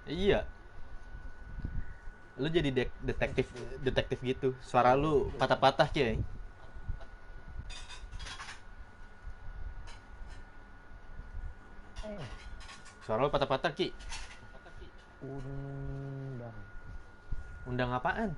Iya, lu jadi detektif detektif gitu. Suara lu patah-patah, Ki. Eh, Suara lu patah-patah, Ki. undang Undang apaan?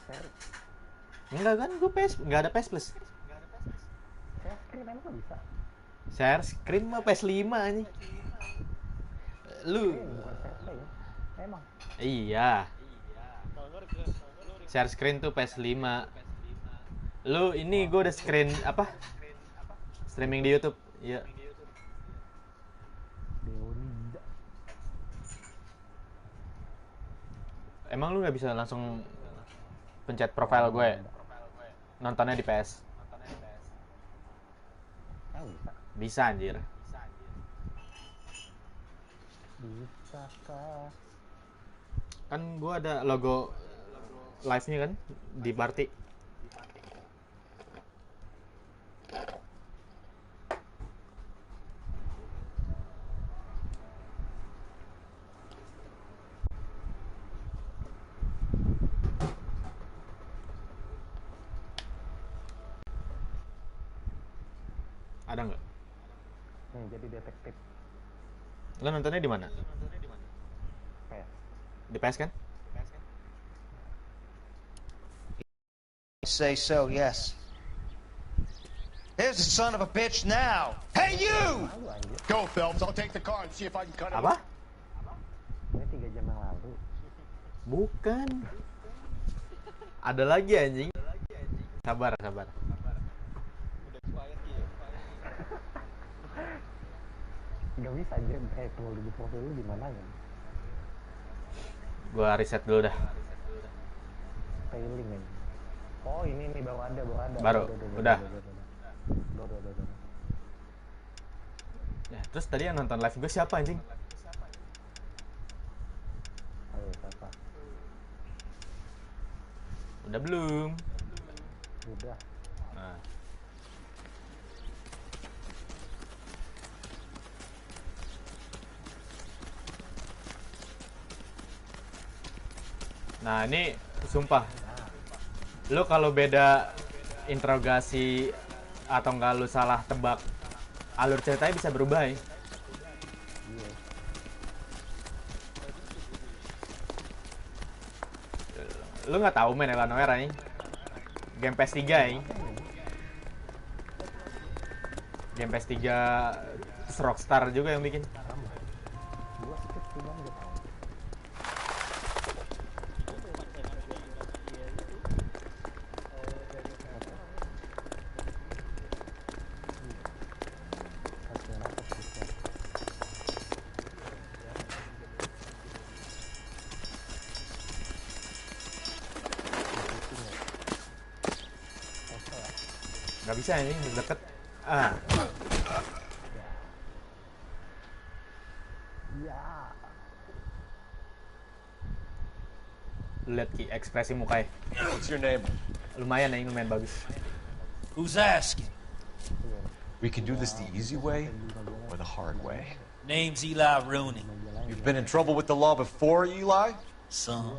share Enggak kan, gue PS, enggak ada PS Plus. share screen emang nggak bisa? Share screen mah PS5 nih. Lu Bukan share play ya? Emang iya, share screen tuh PS5. Lu ini wah gue udah screen apa? Streaming di YouTube. Iya. Deonida. Emang lu nggak bisa langsung pencet profile Emang gue ada. nontonnya di PS? Emang bisa? Bisa anjir. Bisakah? Kan gue ada logo live-nya kan di party. Ada nggak? Jadi detektif Lu nontonnya di mana? PS. Di PS kan? Say so, yes. There's the son of a bitch now. Hey, you! Lalu anjir. Go, Phelps. I'll take the car and see if I can cut it. Apa? Ini 3 jam yang lalu. Bukan. Ada lagi anjing. Sabar, sabar. Gak bisa anjir. Tunggu dulu, profil lu di mana ya? Gua riset dulu dah. Failing aja. Oh ini nih baru ada. Baru? Udah. Udah. Ya, terus tadi yang nonton live gue siapa anjing? Ayo siapa? Udah belum? Udah. Nah. Nah, ini sumpah. Lu kalau beda interogasi atau enggak lu salah tebak, alur ceritanya bisa berubah ya. Iya. Lu nggak tahu main Elanowera nih. Game PS3 ya. Game PS3 Rockstar juga yang bikin. Gua skip cuman gak tahu. Kasihan apa sih? Nggak bisa ini deket. Ah, Ya. lu lihat Ki ekspresi mukanya. What's your name? Lumayan ya, lumayan bagus. Who's asking? We can do this the easy way or the hard way. Name's Eli Rooney. You've been in trouble with the law before, Eli? Son,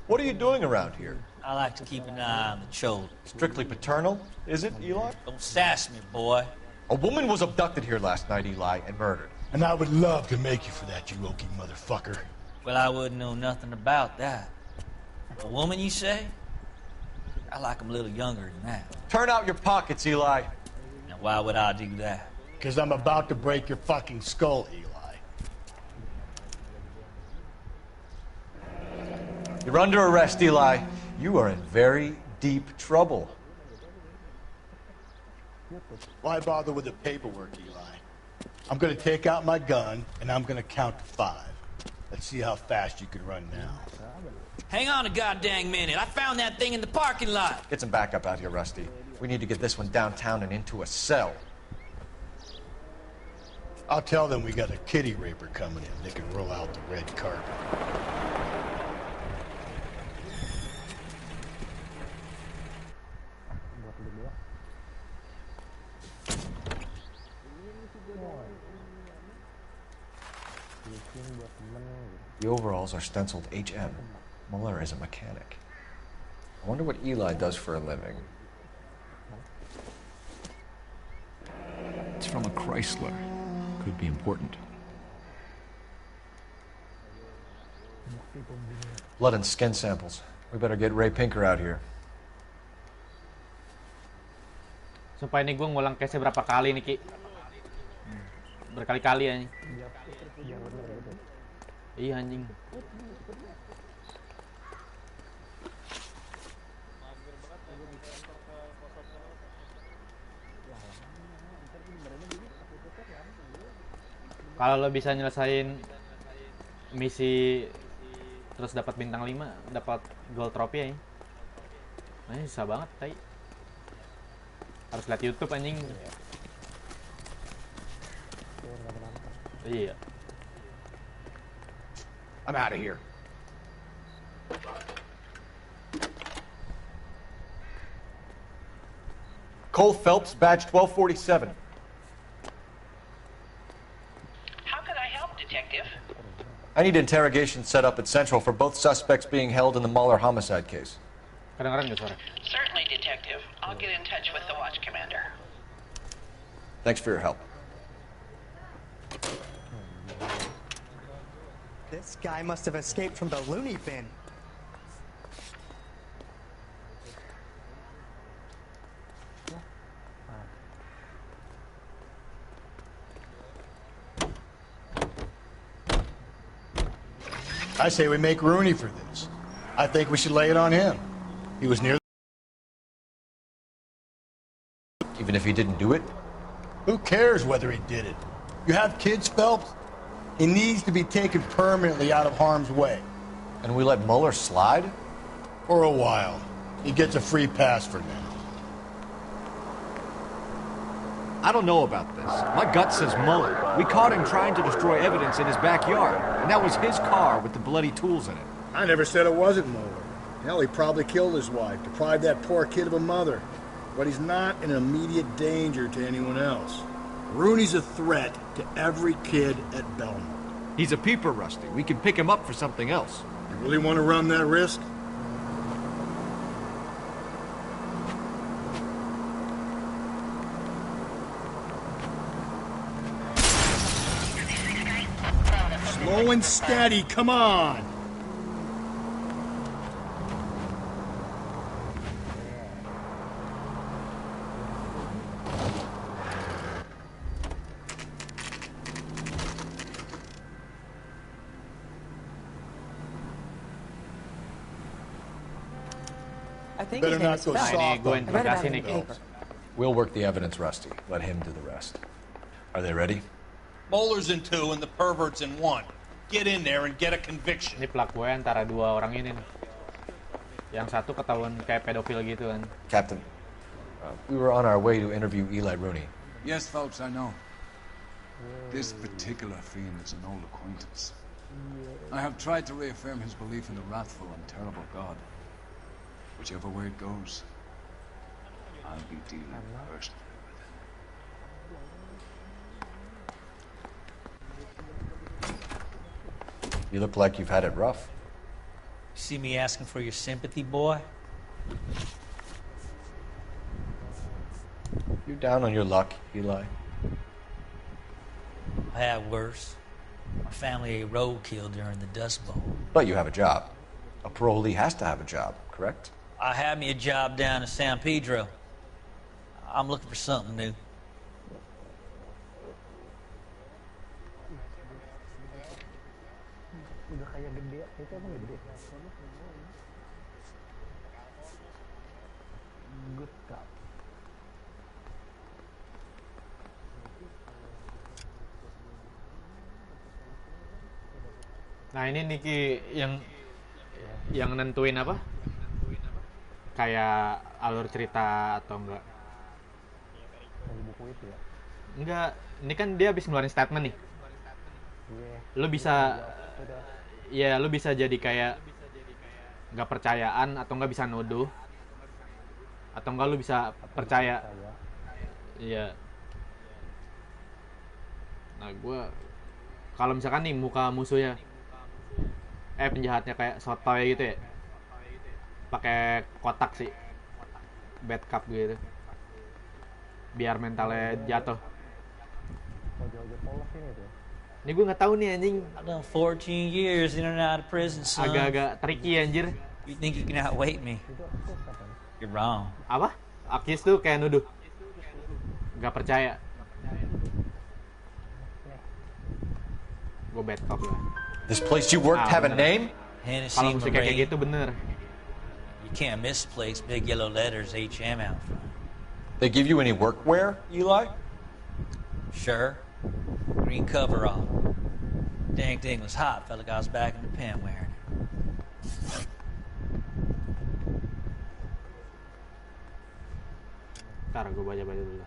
What are you doing around here? I like to keep an eye on the children. Strictly paternal, is it, Eli? Don't sass me, boy. A woman was abducted here last night, Eli, and murdered. And I would love to make you for that, you Okie motherfucker. Well, I wouldn't know nothing about that. A woman, you say? I like 'em a little younger than that. Turn out your pockets, Eli. Now, why would I do that? Because I'm about to break your fucking skull, Eli. You're under arrest, Eli. You are in very deep trouble. Why bother with the paperwork, Eli? I'm gonna take out my gun, and I'm gonna count to 5. Let's see how fast you can run now. Hang on a goddamn minute. I found that thing in the parking lot. Get some backup out here, Rusty. We need to get this one downtown and into a cell. I'll tell them we got a kitty raper coming in. They can roll out the red carpet. Buat lu dua. buat temen gitu. The overalls are stenciled HM. Mueller is a mechanic. I wonder what Eli does for a living. It's from a Chrysler. Could be important. Blood and skin samples. We better get Ray Pinker out here. Sumpah ini gue ngulang case berapa kali nih Ki. Berkali-kali ya. Iya anjing. Kalau lo bisa nyelesain misi terus dapat bintang 5, dapat gold trophy ya. Ini susah banget, tai. Harus lihat YouTube anjing. Iya. I'm out of here. Cole Phelps, badge 1247. How can I help, Detective? I need interrogation set up at Central for both suspects being held in the Mueller homicide case. Kedengeran nggak suara? Certainly, Detective. I'll get in touch with the watch commander. Thanks for your help. This guy must have escaped from the loony bin. I say we make Rooney for this. I think we should lay it on him. He was near. Even if he didn't do it? Who cares whether he did it? You have kids, Phelps? He needs to be taken permanently out of harm's way. And we let Mueller slide? For a while. He gets a free pass for now. I don't know about this. My gut says Mueller. We caught him trying to destroy evidence in his backyard, and that was his car with the bloody tools in it. I never said it wasn't Mueller. Hell, he probably killed his wife, deprived that poor kid of a mother. But he's not an immediate danger to anyone else. Rooney's a threat to every kid at Belmont. He's a peeper, Rusty. We can pick him up for something else. You really want to run that risk? Slow and steady, come on! I think Better his name not is go Phelps. Ini soft gue on interogasi it nih in the Ki. paper. We'll work the evidence, Rusty. Let him do the rest. Are they ready? Mueller's in 2 and the pervert's in 1. Get in there and get a conviction. Ini plak gue antara dua orang ini nih. Yang satu ketahuan kayak pedofil gitu kan. Captain, we were on our way to interview Eli Rooney. Yes, Phelps, I know. This particular fiend is an old acquaintance. I have tried to reaffirm his belief in the wrathful and terrible God. Whichever way it goes, I'll be dealing personally with him. You look like you've had it rough. See me asking for your sympathy, boy? You down on your luck, Eli? I had worse. My family ate roadkill during the Dust Bowl. But you have a job. A parolee has to have a job, correct? I had me a job down in San Pedro. I'm looking for something new. Udah kayak gede, itu emang gede. Good cop. Nah ini Niki yang nentuin apa? Kayak alur cerita atau enggak? Dari buku itu ya. Enggak, ini kan dia habis ngeluarin statement nih. Lu bisa ya lu bisa jadi kayak nggak percayaan atau nggak bisa nuduh atau enggak lu bisa percaya. Iya. Nah gue Kalau misalkan nih muka musuhnya, penjahatnya kayak sotoy gitu ya, pakai kotak sih, bad cup gitu, biar mentalnya jatuh. Jauh-jauh polos ini tuh. Ini gue nggak tahu nih anjing. I've done 14 years in and out of prison, son. Agak-agak tricky anjir. You think you can outweight me? You're wrong. Apa? Akis tuh kayak nuduh. Gak percaya. Gue bad cop lah. This place you worked have a name? Hennessy Kalau musiknya kayak Marine. gitu bener. You can't misplace big yellow letters HM out front. They give you any workwear, Eli? Sure. Green coverall. Dang thing was hot. Felt like I was back in the pen wearing it. Ntar gue baca-baca dulu.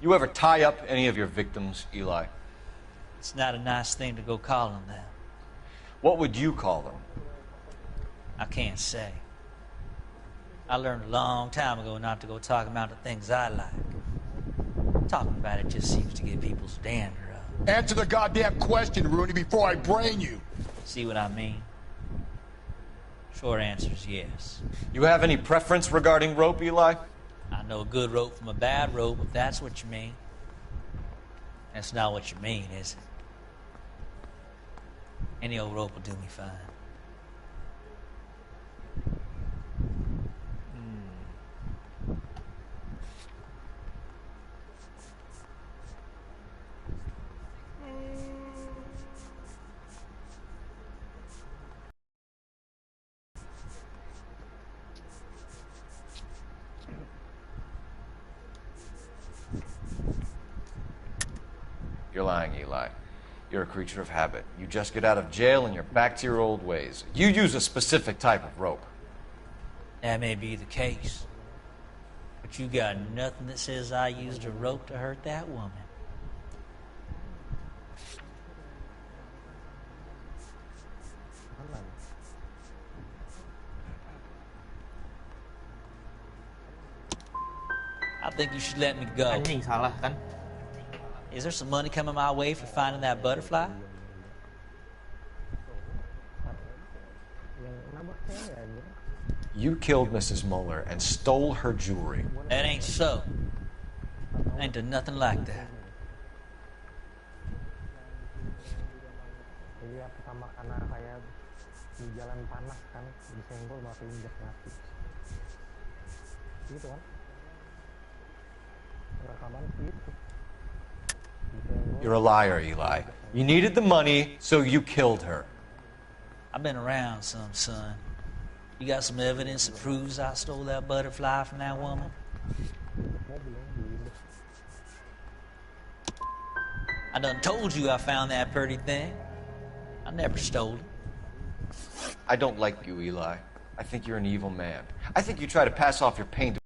You ever tie up any of your victims, Eli? It's not a nice thing to go calling them. What would you call them? I can't say. I learned a long time ago not to go talking about the things I like. Talking about it just seems to get people's dander up. Answer the goddamn question, Rooney, before I brain you. See what I mean? Short answer is yes. You have any preference regarding rope, Eli? I know a good rope from a bad rope, if that's what you mean. That's not what you mean, is it? Any old rope will do me fine. You're lying, Eli. You're a creature of habit. You just get out of jail and you're back to your old ways. You use a specific type of rope. That may be the case. But you got nothing that says I used a rope to hurt that woman. I think you should let me go. Anjing salah kan? Is there some money coming my way for finding that butterfly? You killed Mrs. Muller and stole her jewelry. That ain't so. I ain't done nothing like that. Iya, pertama karena kayak di jalan panas kan, disenggol malah injak mati. Gitu kan? Rekaman gitu. You're a liar, Eli. You needed the money, so you killed her. I've been around some, son. You got some evidence that proves I stole that butterfly from that woman? I done told you I found that pretty thing. I never stole it. I don't like you, Eli. I think you're an evil man. I think you try to pass off your pain to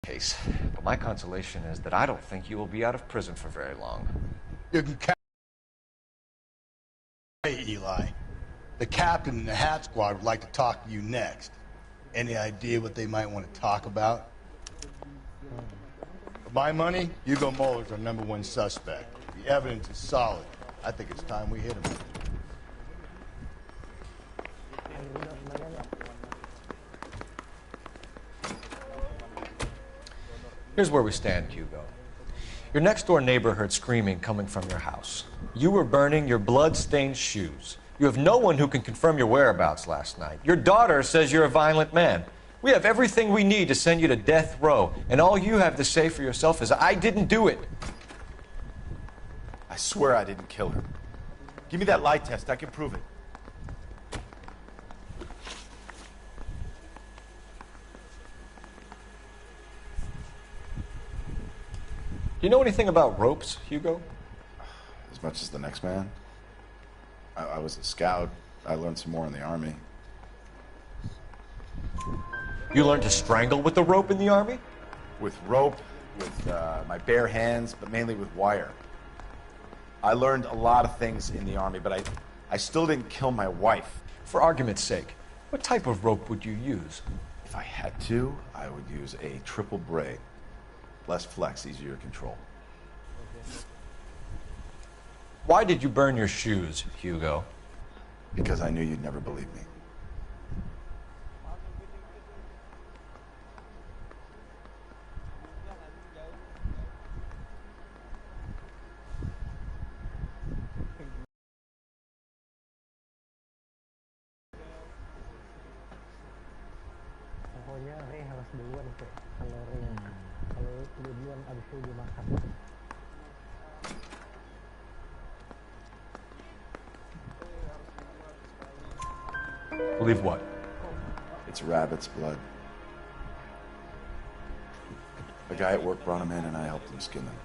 case. But my consolation is that I don't think you will be out of prison for very long. You can Hey, Eli. The captain and the hat squad would like to talk to you next. Any idea what they might want to talk about? For my money, Hugo Muller's our #1 suspect. The evidence is solid. I think it's time we hit him. Here's where we stand, Hugo. Your next-door neighbor heard screaming coming from your house. You were burning your blood-stained shoes. You have no one who can confirm your whereabouts last night. Your daughter says you're a violent man. We have everything we need to send you to death row, and all you have to say for yourself is, I didn't do it. I swear I didn't kill her. Give me that lie test. I can prove it. Do you know anything about ropes, Hugo? As much as the next man. I was a scout. I learned some more in the army. You learned to strangle with the rope in the Army? With rope, with my bare hands, but mainly with wire. I learned a lot of things in the Army, but I still didn't kill my wife. For argument's sake, what type of rope would you use? If I had to, I would use a triple braid. Less flex, easier to control. Why did you burn your shoes, Hugo? Because I knew you'd never believe me. Pokoknya Ray harus duluan kok. Kalau Ray kalau dia duluan abis itu dia makan. Believe what? It's rabbit's blood. A guy at work brought him in and I helped him skin them.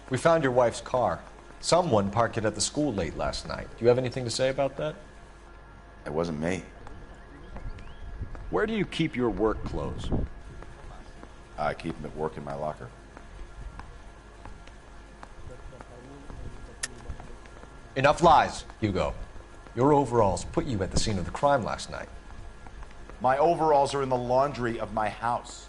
We found your wife's car. Someone parked it at the school late last night. Do you have anything to say about that? It wasn't me. Where do you keep your work clothes? I keep them at work in my locker. Enough lies, Hugo. Your overalls put you at the scene of the crime last night. My overalls are in the laundry of my house.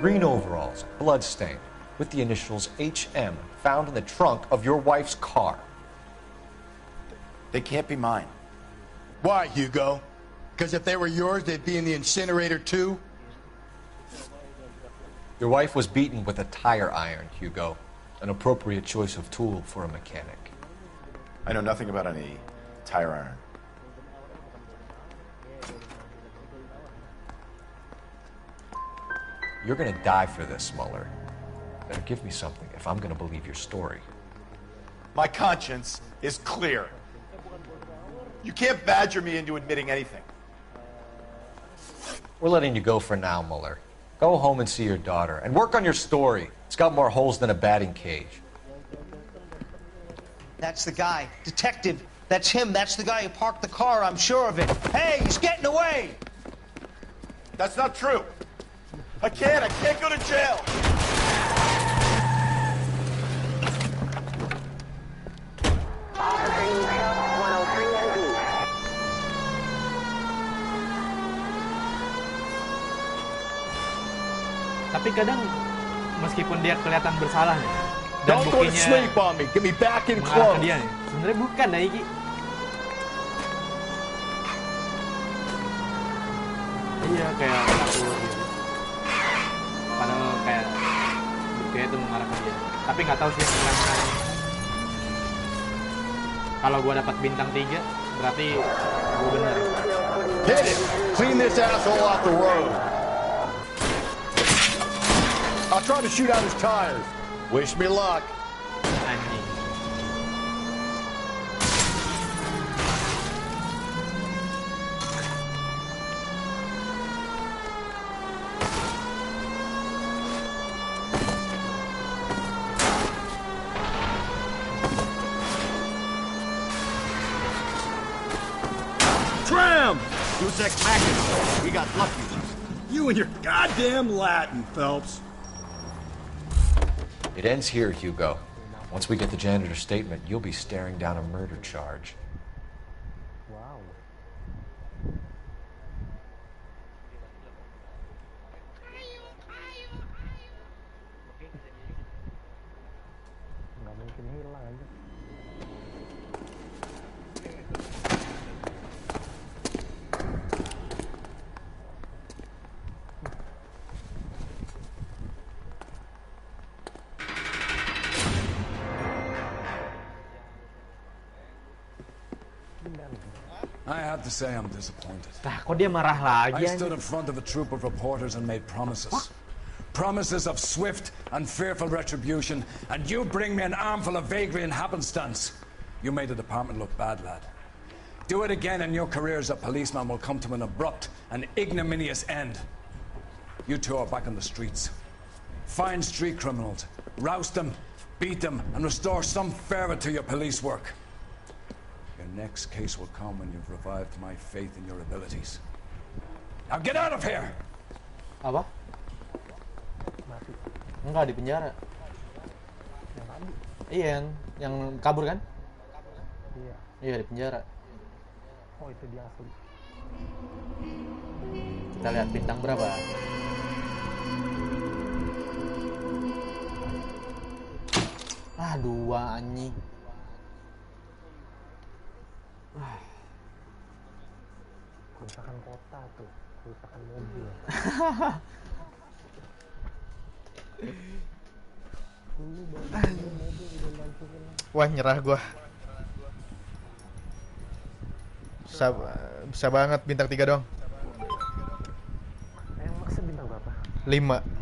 Green overalls, bloodstained, with the initials HM found in the trunk of your wife's car. They can't be mine. Why, Hugo? Because if they were yours, they'd be in the incinerator too? Your wife was beaten with a tire iron, Hugo. An appropriate choice of tool for a mechanic. I know nothing about any tire iron. You're gonna die for this, Mueller. Better give me something if I'm gonna believe your story. My conscience is clear. You can't badger me into admitting anything. We're letting you go for now, Mueller. Go home and see your daughter, and work on your story. It's got more holes than a batting cage. That's the guy. Detective. That's him. That's the guy who parked the car. I'm sure of it. Hey, he's getting away! That's not true. I can't go to jail. Tapi kadang meskipun dia kelihatan bersalah nih, dan Don't go to buktinya sleep on me. Get me back in mengarah ke close. dia nih. Sebenarnya bukan Naiki. Iya kayak takut gitu. Padahal kayak buktinya itu mengarah ke dia. Tapi nggak tahu sih yang mana. Kalau gua dapat bintang 3, berarti gua bener. Hit it! Clean this asshole off the road. I'll try to shoot out his tires. Wish me luck. Anjing. Tram! Deus Ex Machina. We got lucky. You and your goddamn Latin, Phelps. It ends here, Hugo. Once we get the janitor's statement, you'll be staring down a murder charge. Wow. Nggak mungkin hilang aja. I have to say I'm disappointed. Nah, kok dia marah lagi I stood anjing? in front of a troop of reporters and made promises. Promises of swift and fearful retribution, and you bring me an armful of vagary and happenstance. You made the department look bad, lad. Do it again and your career as a policeman will come to an abrupt and ignominious end. You two are back on the streets. find street criminals, roust them, beat them, and restore some fervor to your police work. Your next case will come when you've revived my faith in your abilities. Now get out of here! Apa? Mati. Enggak, di penjara. Yang tadi. Iya, yang kabur kan? Iya. Iya, di penjara. Oh, itu dia asli. Kita lihat bintang berapa. Ah, 2 anjing. Kerusakan kota tuh, kerusakan mobil. Dulu mobil udah lanjutin. Wah, nyerah gua. Bisa banget bintang 3 doang. Yang maksud bintang berapa? 5.